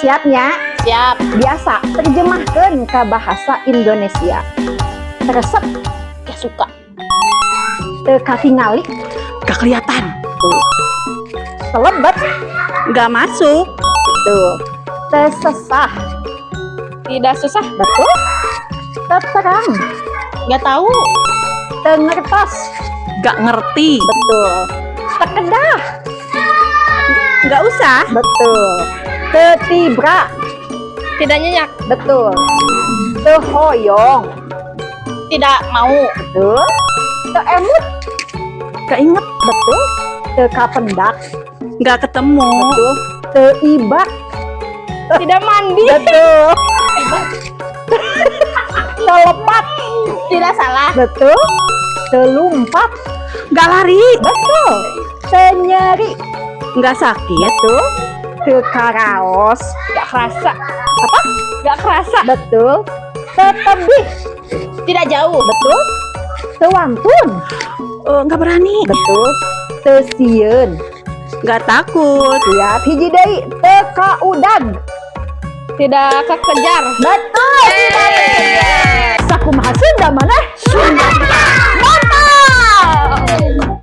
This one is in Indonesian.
Siapnya? Siap. Biasa, terjemahkan ke bahasa Indonesia. Teresep, Ya suka. katingali, Gak kelihatan. tuh. Selebet, Gak masuk. tuh. Tesesah, Tidak susah. betul. Teterang, Gak tahu. tengertos, Gak ngerti. betul. Tekedah, Gak usah. betul. Tetibra, Tidak nyenyak. betul. Tehoyong, Tidak mau. betul. Teemut, Gak inget. betul. Tekapendak, Gak ketemu. betul. Teibak, Tidak mandi. betul. Telepat, Tidak salah. betul. Telumpat, Gak lari. betul. Tenyeri, Gak sakit. betul. Tekaraos, Gak kerasa. Apa? Gak kerasa. betul. Tetebih, Tidak jauh. betul. Tewantun, Gak berani. betul. Tesieun, Gak takut. siap. Hiji deui, tekaudag, Tidak kekejar. betul.